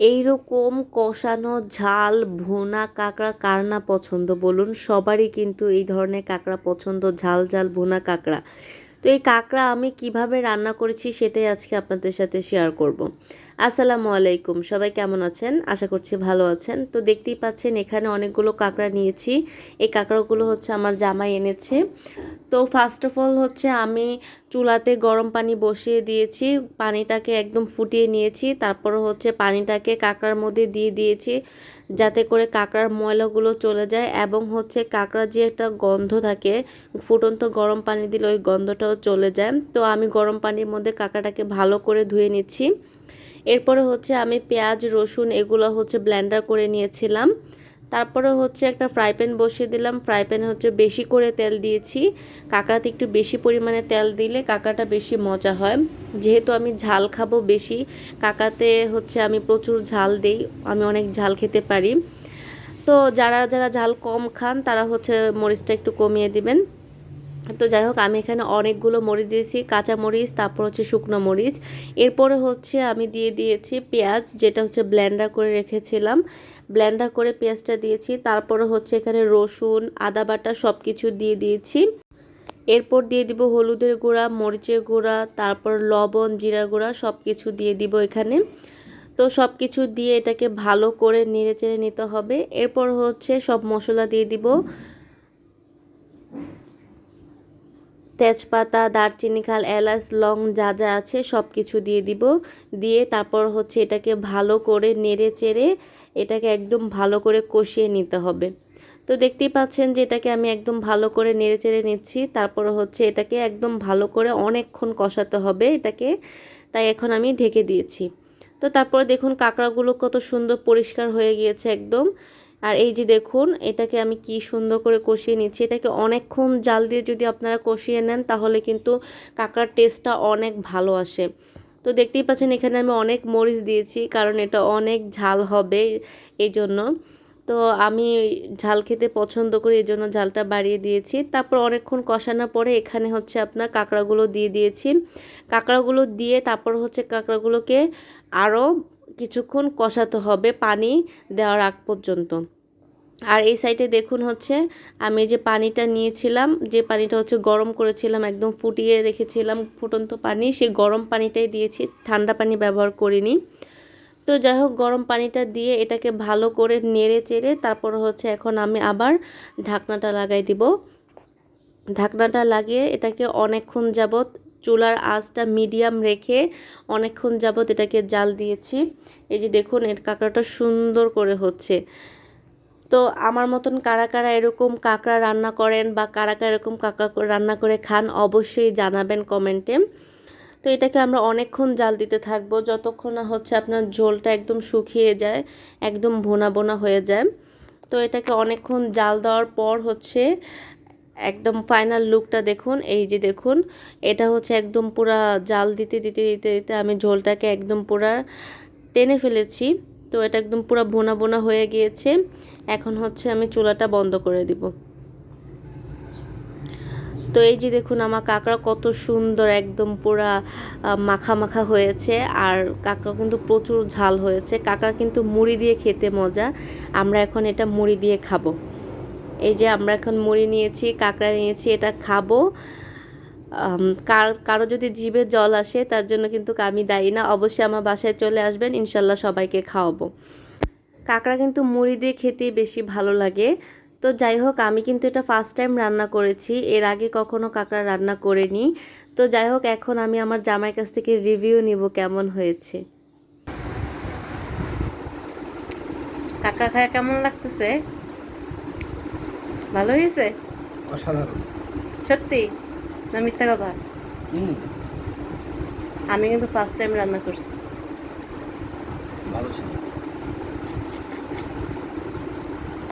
এইরকম কষানো ঝাল ভুনা কাঁকড়া কার না পছন্দ বলুন? সবারই কিন্তু এই ধরনের কাঁকড়া পছন্দ, ঝাল ঝাল ভুনা কাঁকড়া। তো এই কাঁকড়া আমি কিভাবে রান্না করেছি সেটাই আজকে আপনাদের সাথে শেয়ার করব। আসসালামু আলাইকুম, সবাই কেমন আছেন? আশা করছি ভালো আছেন। তো দেখতেই পাচ্ছেন এখানে অনেকগুলো কাঁকড়া নিয়েছি। এই কাঁকড়াগুলো হচ্ছে আমার জামাই এনেছে। তো ফার্স্ট অফ অল হচ্ছে আমি চুলাতে গরম পানি বসিয়ে দিয়েছি, পানিটাকে একদম ফুটিয়ে নিয়েছি। তারপর হচ্ছে পানিটাকে কাঁকড়ার মধ্যে দিয়ে দিয়েছি যাতে করে কাঁকড়ার ময়লাগুলো চলে যায়, এবং হচ্ছে কাঁকড়ার যে একটা গন্ধ থাকে ফুটন্ত গরম পানি দিলে ওই গন্ধটাও চলে যায়। তো আমি গরম পানির মধ্যে কাঁকড়াটাকে ভালো করে ধুয়ে নিচ্ছি। এরপরে হচ্ছে আমি পেঁয়াজ রসুন এগুলো হচ্ছে ব্লেন্ডার করে নিয়েছিলাম। তারপরে হচ্ছে একটা ফ্রাই প্যান বসিয়ে দিলাম। ফ্রাই প্যানে হচ্ছে বেশি করে তেল দিয়েছি। কাঁকড়াতে একটু বেশি পরিমাণে তেল দিলে কাঁকড়াটা বেশি মজা হয়। যেহেতু আমি ঝাল খাবো বেশি, কাঁকড়াতে হচ্ছে আমি প্রচুর ঝাল দেই, আমি অনেক ঝাল খেতে পারি। তো যারা যারা ঝাল কম খান তারা হচ্ছে মরিচটা একটু কমিয়ে দিবেন। তো যাই হোক, আমি এখানে অনেকগুলো মরিচ দিয়েছি, কাঁচা মরিচ, তারপর হচ্ছে শুকনো মরিচ। এরপরে হচ্ছে আমি দিয়ে দিয়েছি পেঁয়াজ, যেটা হচ্ছে ব্লেন্ডার করে রেখেছিলাম। ব্লেন্ডার করে পেঁয়াজটা দিয়েছি। তারপরে হচ্ছে এখানে রসুন আদা বাটা সব কিছু দিয়ে দিয়েছি। এরপর দিয়ে দিব হলুদের গুঁড়া, মরিচের গুঁড়া, তারপর লবণ, জিরা গুঁড়া সব কিছু দিয়ে দিব এখানে। তো সব কিছু দিয়ে এটাকে ভালো করে নেড়ে চেড়ে নিতে হবে। এরপর হচ্ছে সব মশলা দিয়ে দিব, তেজপাতা, দারচিনি, খাল, এলাচ, লং যা যা আছে সব কিছু দিয়ে দিব। দিয়ে তারপর হচ্ছে এটাকে ভালো করে নেড়ে চেড়ে এটাকে একদম ভালো করে কষিয়ে নিতে হবে। তো দেখতেই পাচ্ছেন যে এটাকে আমি একদম ভালো করে নেড়ে চেড়ে নিচ্ছি। তারপর হচ্ছে এটাকে একদম ভালো করে অনেকক্ষণ কষাতে হবে এটাকে, তাই এখন আমি ঢেকে দিয়েছি। তো তারপরে দেখুন কাঁকড়াগুলো কত সুন্দর পরিষ্কার হয়ে গিয়েছে একদম। আর এই যে দেখুন এটাকে আমি কি সুন্দর করে কষিয়ে নিচ্ছি। এটাকে অনেকক্ষণ জাল দিয়ে যদি আপনারা কষিয়ে নেন তাহলে কিন্তু কাঁকড়ার টেস্টটা অনেক ভালো আসে। তো দেখতেই পাচ্ছেন এখানে আমি অনেক মরিচ দিয়েছি, কারণ এটা অনেক ঝাল হবে এই জন্য। তো আমি ঝাল খেতে পছন্দ করি, এই জন্য ঝালটা বাড়িয়ে দিয়েছি। তারপর অনেকক্ষণ কষানোর পরে এখানে হচ্ছে আপনার কাঁকড়াগুলো দিয়ে দিয়েছি। কাঁকড়াগুলো দিয়ে তারপর হচ্ছে কাঁকড়াগুলোকে আরও কিছুক্ষণ কষাতে হবে পানি দেওয়ার আগ পর্যন্ত। আর এই সাইডে দেখুন হচ্ছে আমি যে পানিটা নিয়েছিলাম, যে পানিটা হচ্ছে গরম করেছিলাম, একদম ফুটিয়ে রেখেছিলাম ফুটন্ত পানি, সেই গরম পানিটাই দিয়েছি, ঠান্ডা পানি ব্যবহার করিনি। তো যাই হোক, গরম পানিটা দিয়ে এটাকে ভালো করে নেড়ে চেড়ে তারপর হচ্ছে এখন আমি আবার ঢাকনাটা লাগাই দিব। ঢাকনাটা লাগিয়ে এটাকে অনেকক্ষণ যাবত চুলার আঁচটা মিডিয়াম রেখে অনেকক্ষণ যাবত এটাকে জাল দিয়েছি। এই যে দেখুন এর কাঁকড়াটা সুন্দর করে হচ্ছে। তো আমার মতন কারা কারা এরকম কাঁকড়া রান্না করেন বা কারা কারা এরকম কাঁকড়া রান্না করে খান অবশ্যই জানাবেন কমেন্টে। তো এটাকে আমরা অনেকক্ষণ জাল দিতে থাকবো যতক্ষণ না হচ্ছে আপনার ঝোলটা একদম শুকিয়ে যায়, একদম ভোনা ভোনা হয়ে যায়। তো এটাকে অনেকক্ষণ জাল দেওয়ার পর হচ্ছে একদম ফাইনাল লুকটা দেখুন। এই যে দেখুন এটা হচ্ছে একদম পুরা জাল দিতে দিতে দিতে দিতে আমি ঝোলটাকে একদম পুরা টেনে ফেলেছি। তো এটা একদম পুরো বোনা বোনা হয়ে গিয়েছে। এখন হচ্ছে আমি চুলাটা বন্ধ করে দিব। তো এই যে দেখুন আমার কাঁকড়া কত সুন্দর একদম পুরা মাখা মাখা হয়েছে। আর কাঁকড়া কিন্তু প্রচুর ঝাল হয়েছে। কাঁকড়া কিন্তু মুড়ি দিয়ে খেতে মজা। আমরা এখন এটা মুড়ি দিয়ে খাবো। এই যে আমরা এখন মুড়ি নিয়েছি, কাঁকড়া নিয়েছি, এটা খাবো। কারো যদি জিভে জল আসে তার জন্য কিন্তু আমি দায়ী না। অবশ্যই আমার বাসায় চলে আসবেন, ইনশাল্লাহ সবাইকে খাওয়াবো। কাঁকড়া কিন্তু মুড়ি দিয়ে খেতেই বেশি ভালো লাগে। তো যাই হোক, আমি কিন্তু এটা ফার্স্ট টাইম রান্না করেছি, এর আগে কখনো কাঁকড়া রান্না করিনি। তো যাই হোক, এখন আমি আমার জামাইয়ের কাছ থেকে রিভিউ নিব কেমন হয়েছে। কাঁকড়া খায় কেমন লাগতেছে? ভালো হয়েছে? অসাধারণ। সত্যি না মিথ্যা কথা? আমি কিন্তু ফার্স্ট টাইম রান্না করছি। ভালো ছিল।